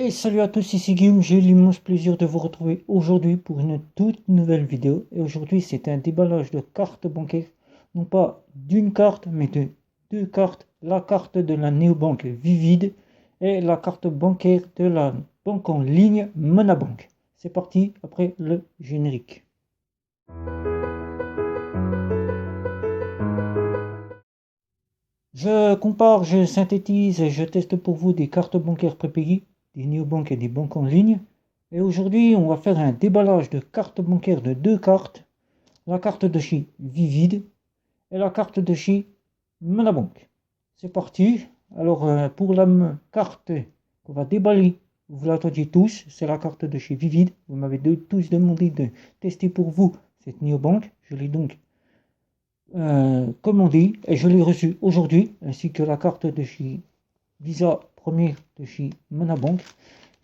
Et salut à tous, ici Guillaume, j'ai l'immense plaisir de vous retrouver aujourd'hui pour une toute nouvelle vidéo. Et aujourd'hui, c'est un déballage de cartes bancaires, non pas d'une carte, mais de deux cartes. La carte de la néobanque Vivide et la carte bancaire de la banque en ligne Monabank. C'est parti, après le générique. Je compare, je synthétise et je teste pour vous des cartes bancaires prépayées, des néobanques et des banques en ligne. Et aujourd'hui, on va faire un déballage de cartes bancaires de deux cartes. La carte de chez Vivide et la carte de chez Monabank. C'est parti. Alors, pour la carte qu'on va déballer, vous l'attendiez tous, c'est la carte de chez Vivide. Vous m'avez tous demandé de tester pour vous cette néobanque. Je l'ai donc commandé et je l'ai reçu aujourd'hui, ainsi que la carte de chez Visa Premier de chez Monabank.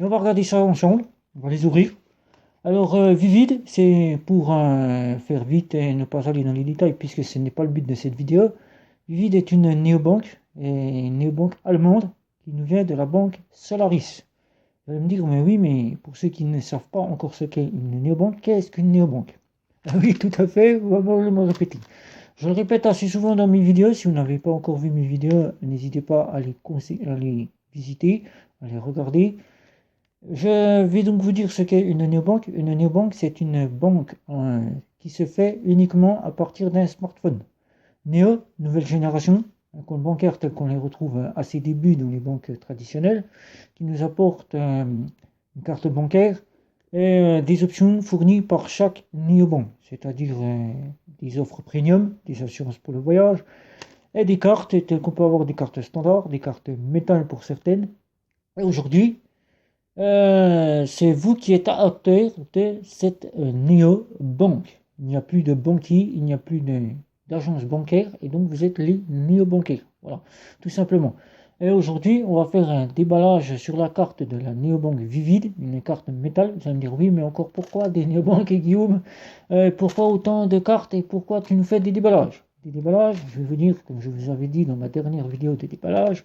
Et on va regarder ça ensemble, on va les ouvrir. Alors, Vivide, c'est pour faire vite et ne pas aller dans les détails, puisque ce n'est pas le but de cette vidéo. Vivide est une néobanque, et une néobanque allemande, qui nous vient de la banque Solaris. Vous allez me dire, mais oui, mais pour ceux qui ne savent pas encore ce qu'est une néobanque, qu'est-ce qu'une néobanque? Ah oui, tout à fait, on va me répéter. Je le répète assez souvent dans mes vidéos. Si vous n'avez pas encore vu mes vidéos, n'hésitez pas à les visiter, à les regarder. Je vais donc vous dire ce qu'est une néobanque. Une néobanque, c'est une banque qui se fait uniquement à partir d'un smartphone. Néo, nouvelle génération, un compte bancaire tel qu'on les retrouve à ses débuts dans les banques traditionnelles, qui nous apporte une carte bancaire et des options fournies par chaque néobanque, c'est-à-dire des offres premium, des assurances pour le voyage, et des cartes telles qu'on peut avoir des cartes standards, des cartes métal pour certaines. Et aujourd'hui, c'est vous qui êtes acteur de cette néobanque. Il n'y a plus de banquier, il n'y a plus d'agence bancaire, et donc vous êtes les néobancaires. Voilà, tout simplement. Et aujourd'hui, on va faire un déballage sur la carte de la néobanque Vivide, une carte métal. Vous allez me dire, oui, mais encore pourquoi des néobanques, et Guillaume? Pourquoi autant de cartes et pourquoi tu nous fais des déballages? Des déballages, je vais vous dire, comme je vous avais dit dans ma dernière vidéo de déballage,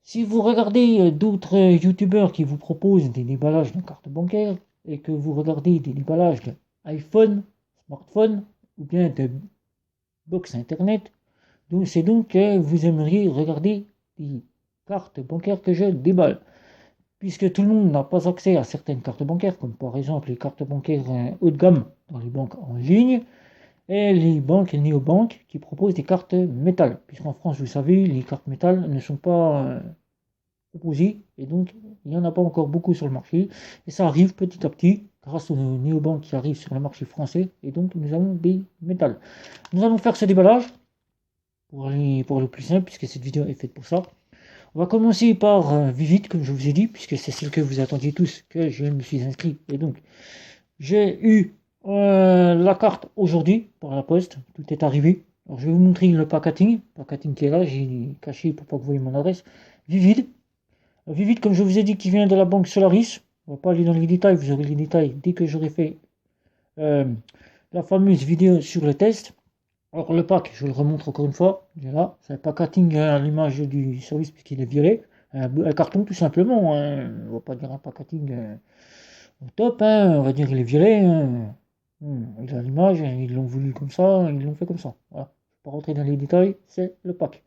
si vous regardez d'autres youtubeurs qui vous proposent des déballages de cartes bancaires et que vous regardez des déballages d'iPhone, smartphone ou bien de box internet, donc c'est donc que vous aimeriez regarder des cartes bancaires que je déballe. Puisque tout le monde n'a pas accès à certaines cartes bancaires, comme par exemple les cartes bancaires haut de gamme dans les banques en ligne, et les banques et néobanques qui proposent des cartes métal. Puisqu'en France, vous savez, les cartes métal ne sont pas proposées, et donc il n'y en a pas encore beaucoup sur le marché, et ça arrive petit à petit, grâce aux néobanques qui arrivent sur le marché français, et donc nous avons des métal. Nous allons faire ce déballage, pour le plus simple, puisque cette vidéo est faite pour ça. On va commencer par Vivide, comme je vous ai dit, puisque c'est celle que vous attendiez tous, que je me suis inscrit, et donc j'ai eu la carte aujourd'hui par la poste, tout est arrivé. Alors je vais vous montrer le packaging qui est là, j'ai caché pour pas que vous voyez mon adresse. Vivide, Vivide comme je vous ai dit qui vient de la banque Solaris. On va pas aller dans les détails, vous aurez les détails dès que j'aurai fait euh, la fameuse vidéo sur le test. Alors le pack, je le remontre encore une fois, il est là, c'est un packaging à l'image du service puisqu'il est violet, un carton tout simplement, hein. On va pas dire un packaging au top, hein. On va dire il est violet, hein. Il a l'image, ils l'ont voulu comme ça, ils l'ont fait comme ça. Voilà. Je ne vais pas rentrer dans les détails, c'est le pack.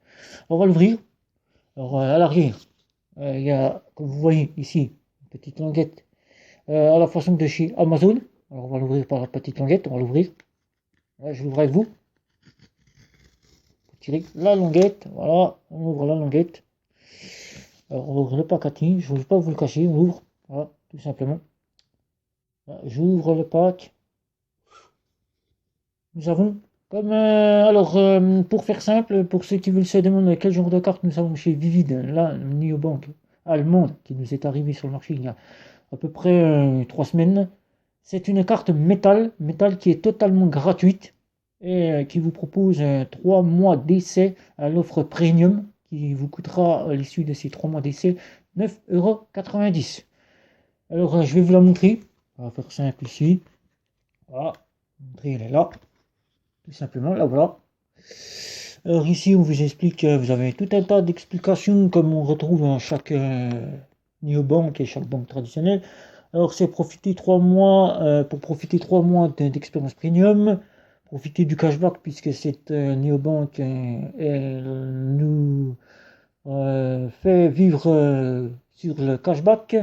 On va l'ouvrir. Alors à l'arrière, il y a, comme vous voyez ici, une petite languette à la façon de chez Amazon. Alors on va l'ouvrir par la petite languette, on va l'ouvrir. Là, je l'ouvre avec vous. Tirer la languette, voilà, on ouvre la languette. Alors on ouvre le packaging, je ne vais pas vous le cacher, on ouvre, voilà, tout simplement. J'ouvre le pack. Nous avons comme pour faire simple, pour ceux qui veulent se demander quel genre de carte nous avons chez Vivide, là, une néobanque allemande qui nous est arrivée sur le marché il y a à peu près 3 semaines. C'est une carte métal qui est totalement gratuite et qui vous propose 3 mois d'essai à l'offre premium qui vous coûtera à l'issue de ces 3 mois d'essai 9,90 €. Alors je vais vous la montrer. On va faire simple ici. Voilà, elle est là. Tout simplement, là voilà. Alors ici on vous explique, vous avez tout un tas d'explications comme on retrouve dans chaque néobanque et chaque banque traditionnelle. Alors c'est profiter 3 mois, pour profiter 3 mois d'expérience premium, profiter du cashback puisque cette néobanque elle nous fait vivre sur le cashback,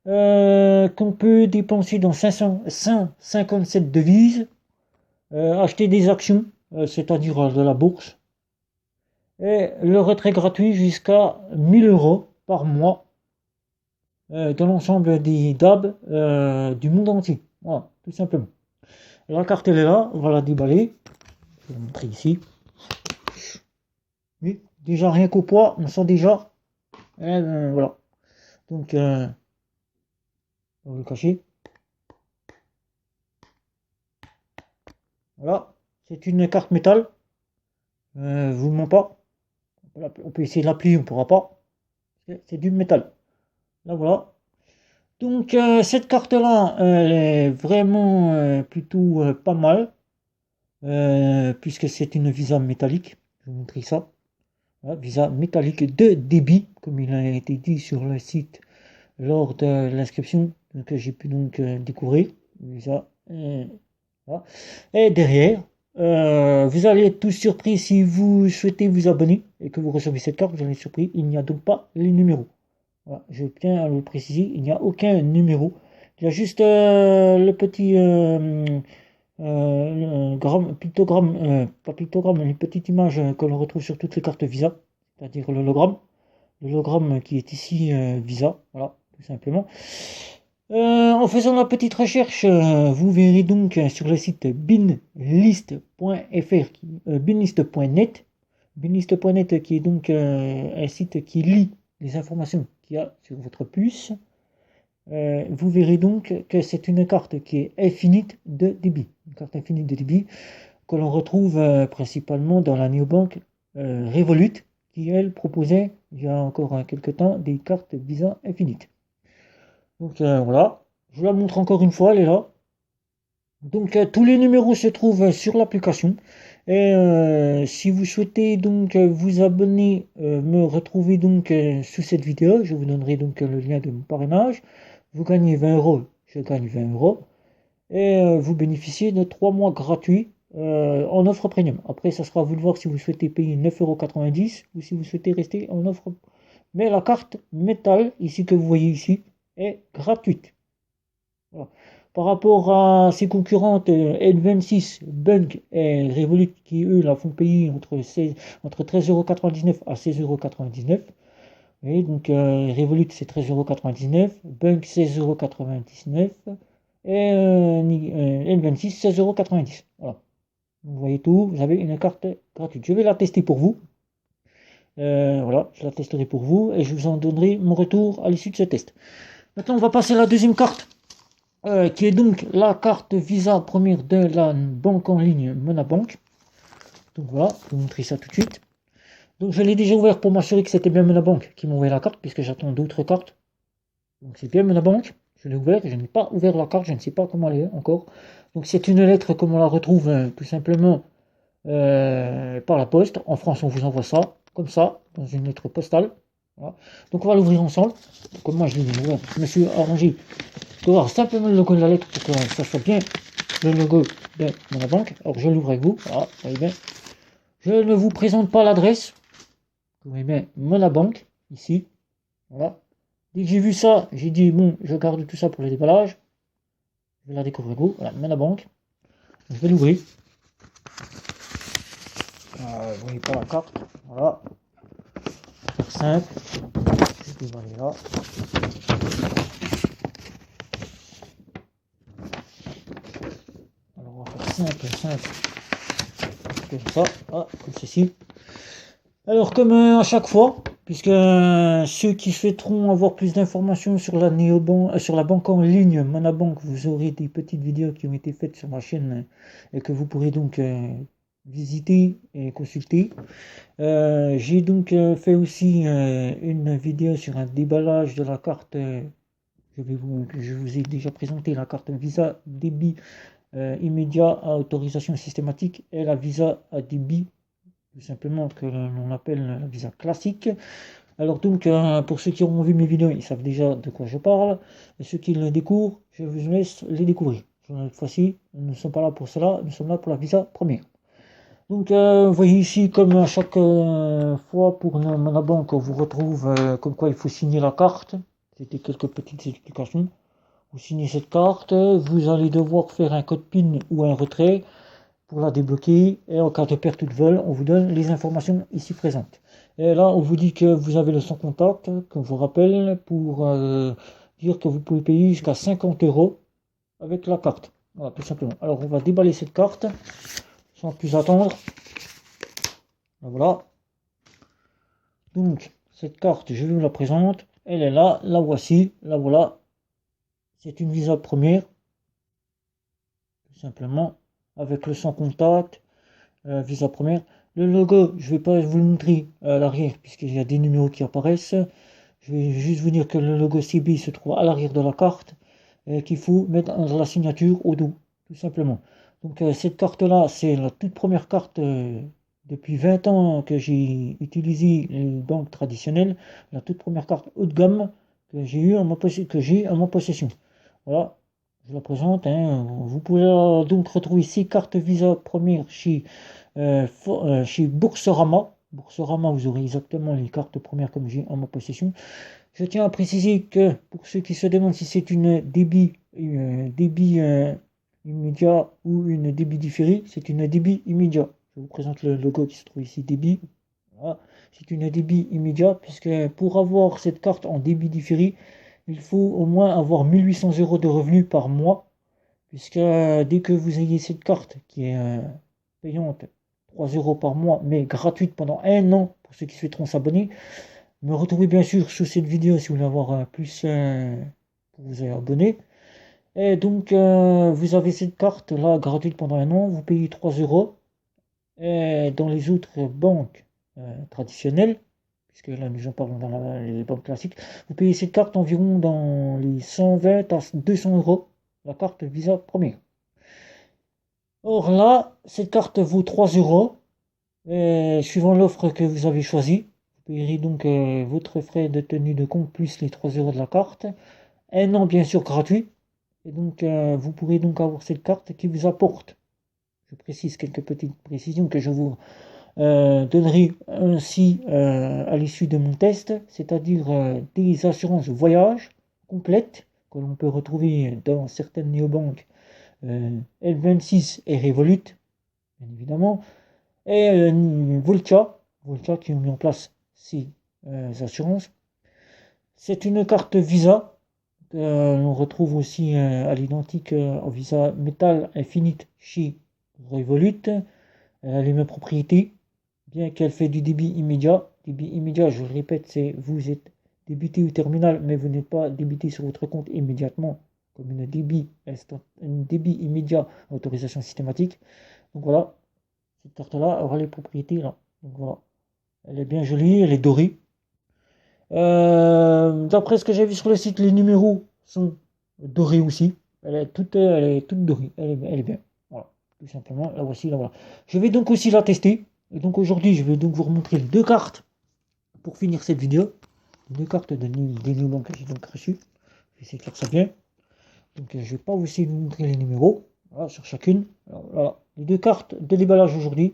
qu'on peut dépenser dans 557 devises, acheter des actions, c'est-à-dire de la bourse, et le retrait gratuit jusqu'à 1000 euros par mois dans l'ensemble des DAB du monde entier. Voilà, tout simplement. La carte elle est là, on va la déballer. Je vais vous montrer ici. Oui, déjà rien qu'au poids, on sent déjà. Voilà. Donc, on va le cacher. Voilà, c'est une carte métal. Vous ne ment pas. On peut essayer de la plier, on ne pourra pas. C'est du métal. Là, voilà. Donc, cette carte-là, elle est vraiment plutôt pas mal. Puisque c'est une Visa métallique. Je vais vous montrer ça. Voilà, Visa métallique de débit, comme il a été dit sur le site lors de l'inscription que j'ai pu donc découvrir. Visa, voilà. Et derrière, vous allez être tous surpris si vous souhaitez vous abonner et que vous recevez cette carte, vous allez être surpris, il n'y a donc pas les numéros. Voilà, je tiens à le préciser, il n'y a aucun numéro. Il y a juste le petit pictogramme, pas pictogramme, mais une petite image que l'on retrouve sur toutes les cartes Visa, c'est-à-dire l'hologramme qui est ici Visa, voilà, tout simplement. En faisant la petite recherche, vous verrez donc sur le site binlist.net, binlist.net qui est donc un site qui lit les informations qu'il y a sur votre puce. Vous verrez donc que c'est une carte qui est infinite de débit, une carte infinite de débit que l'on retrouve principalement dans la néobanque Revolut, qui elle proposait il y a encore quelques temps des cartes Visa infinites. Donc voilà, je vous la montre encore une fois, elle est là. Donc tous les numéros se trouvent sur l'application. Et si vous souhaitez donc vous abonner, me retrouver donc sous cette vidéo, je vous donnerai donc le lien de mon parrainage. Vous gagnez 20 euros, je gagne 20 euros. Et vous bénéficiez de 3 mois gratuits en offre premium. Après, ça sera à vous de voir si vous souhaitez payer 9,90 € ou si vous souhaitez rester en offre. Mais la carte métal, ici que vous voyez ici, est gratuite. Voilà. Par rapport à ses concurrentes N26, Bunk et Revolut qui eux la font payer entre 13,99 € à 16,99 €. Et donc Revolut c'est 13,99 €, Bunk 16,99 € et N26 16,90 €. Voilà. Vous voyez tout, vous avez une carte gratuite. Je vais la tester pour vous. Voilà, je la testerai pour vous et je vous en donnerai mon retour à l'issue de ce test. Maintenant, on va passer à la deuxième carte, qui est donc la carte Visa première de la banque en ligne Monabank. Donc voilà, je vais vous montrer ça tout de suite. Donc je l'ai déjà ouvert pour m'assurer que c'était bien Monabank qui m'a ouvert la carte, puisque j'attends d'autres cartes. Donc c'est bien Monabank, je l'ai ouvert, je n'ai pas ouvert la carte, je ne sais pas comment elle est encore. Donc c'est une lettre comme on la retrouve tout simplement par la poste. En France on vous envoie ça, comme ça, dans une lettre postale. Voilà. Donc on va l'ouvrir ensemble. Comme moi je l'ai ouvert, je me suis arrangé pour voir simplement le logo de la lettre pour que ça soit bien le logo de Monabank. Alors je l'ouvre avec vous, voilà, vous voyez bien. Je ne vous présente pas l'adresse. Vous voyez bien Monabank, ici. Voilà. Dès que j'ai vu ça, j'ai dit bon, je garde tout ça pour le déballage. Je vais la découvrir avec vous. Voilà, Monabank. Je vais l'ouvrir. Vous voyez pas la carte. Voilà. Faire simple. Je vais déballer là. Alors on va faire simple. Comme ça. Ah, comme ceci. Alors comme à chaque fois, puisque ceux qui souhaiteront avoir plus d'informations sur la néobanque, sur la banque en ligne Monabank, vous aurez des petites vidéos qui ont été faites sur ma chaîne et que vous pourrez donc visiter et consulter. J'ai donc fait aussi une vidéo sur un déballage de la carte. Je vous ai déjà présenté la carte Visa débit immédiat à autorisation systématique et la Visa à débit tout simplement que l'on appelle la Visa classique. Alors donc, pour ceux qui auront vu mes vidéos, ils savent déjà de quoi je parle. Et ceux qui le découvrent, je vous laisse les découvrir. Cette fois-ci, nous ne sommes pas là pour cela, nous sommes là pour la visa première. Donc, vous voyez ici, comme à chaque fois pour la banque, on vous retrouve comme quoi il faut signer la carte. C'était quelques petites explications. Vous signez cette carte, vous allez devoir faire un code PIN ou un retrait pour la débloquer. Et en cas de perte ou de vol, on vous donne les informations ici présentes. Et là, on vous dit que vous avez le sans contact, qu'on vous rappelle, pour dire que vous pouvez payer jusqu'à 50 € avec la carte. Voilà, tout simplement. Alors, on va déballer cette carte sans plus attendre. Voilà. Donc, cette carte, je vous la présente. Elle est là, la voici, la voilà. C'est une Visa première, tout simplement, avec le sans contact, Visa première. Le logo, je ne vais pas vous le montrer à l'arrière, puisqu'il y a des numéros qui apparaissent. Je vais juste vous dire que le logo CB se trouve à l'arrière de la carte, et qu'il faut mettre la signature au dos, tout simplement. Donc, cette carte-là, c'est la toute première carte depuis 20 ans que j'ai utilisé les banques traditionnelles, la toute première carte haut de gamme que j'ai eu en ma possession. Voilà, je la présente. Vous pouvez donc retrouver ces cartes Visa première chez Boursorama. Boursorama, vous aurez exactement les cartes premières comme j'ai en ma possession. Je tiens à préciser que pour ceux qui se demandent si c'est une débit immédiat ou une débit différé, c'est une débit immédiat. Je vous présente le logo qui se trouve ici, débit. Voilà. C'est une débit immédiat, puisque pour avoir cette carte en débit différé, il faut au moins avoir 1800 € de revenus par mois, puisque dès que vous ayez cette carte qui est payante 3 € par mois, mais gratuite pendant un an pour ceux qui souhaiteront s'abonner, me retrouvez bien sûr sous cette vidéo si vous voulez avoir plus pour vous abonner. Et donc, vous avez cette carte là gratuite pendant un an, vous payez 3 €. Et dans les autres banques traditionnelles, puisque là nous en parlons dans les banques classiques, vous payez cette carte environ dans les 120 à 200 €, la carte Visa première. Or là, cette carte vaut 3 €, et suivant l'offre que vous avez choisie, vous payerez donc votre frais de tenue de compte plus les 3 € de la carte. Un an bien sûr gratuit, et donc vous pourrez donc avoir cette carte qui vous apporte, je précise quelques petites précisions que je vous donnerai ainsi à l'issue de mon test, c'est-à-dire des assurances voyage complètes que l'on peut retrouver dans certaines néobanques L26 et Revolut, bien évidemment, et Volta qui ont mis en place ces assurances. C'est une carte Visa que l'on retrouve aussi à l'identique en Visa Metal Infinite chez Revolut. Elle a les mêmes propriétés, bien qu'elle fait du débit immédiat. Débit immédiat, je le répète, c'est vous êtes débité au terminal, mais vous n'êtes pas débité sur votre compte immédiatement, comme une débit immédiat à autorisation systématique. Donc voilà, cette carte-là aura les propriétés là. Donc voilà, elle est bien jolie, elle est dorée. D'après ce que j'ai vu sur le site, les numéros sont dorés aussi. Elle est toute dorée, elle est bien. Voilà, tout simplement, la voici, la voilà. Je vais donc aussi la tester. Et donc aujourd'hui, je vais donc vous remontrer les deux cartes pour finir cette vidéo. Les deux cartes des numéros que j'ai donc reçues. Je vais essayer de faire ça bien. Donc je vais pas vous essayer de vous montrer les numéros. Voilà, sur chacune. Alors, voilà, les deux cartes de déballage aujourd'hui.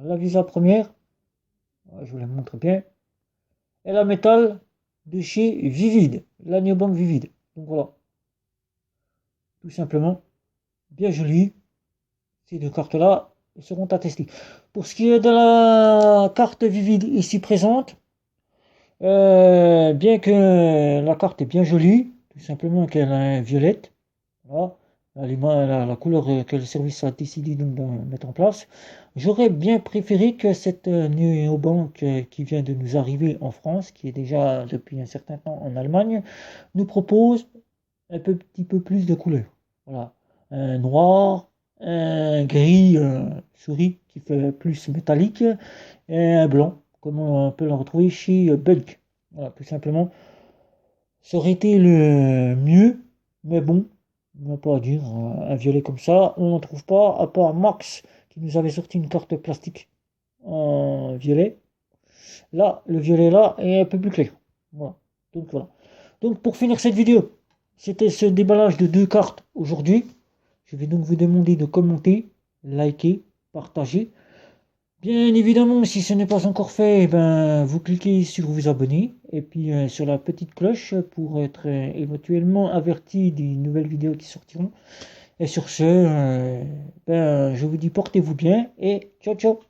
La Visa première. Voilà, je vous la montre bien. Et la métal de chez Vivid. La Neobank Vivid. Donc voilà. Tout simplement. Bien joli. Ces deux cartes-là seront à tester. Pour ce qui est de la carte Vivid ici présente, bien que la carte est bien jolie, tout simplement qu'elle est violette, voilà, la couleur que le service a décidé de mettre en place, j'aurais bien préféré que cette néobanque qui vient de nous arriver en France, qui est déjà depuis un certain temps en Allemagne, nous propose un petit peu plus de couleurs. Voilà, un noir, un gris souris qui fait plus métallique, et un blanc, comme on peut le retrouver chez Bulk. Voilà, tout simplement. Ça aurait été le mieux, mais bon, on va pas dire, un violet comme ça, on n'en trouve pas, à part Max, qui nous avait sorti une carte plastique en violet. Là, le violet là est un peu plus clair. Voilà. Voilà. Donc pour finir cette vidéo, c'était ce déballage de 2 cartes aujourd'hui. Je vais donc vous demander de commenter, liker, partager. Bien évidemment, si ce n'est pas encore fait, ben, vous cliquez sur vous abonner et puis sur la petite cloche pour être éventuellement averti des nouvelles vidéos qui sortiront. Et sur ce, ben, je vous dis portez-vous bien et ciao ciao.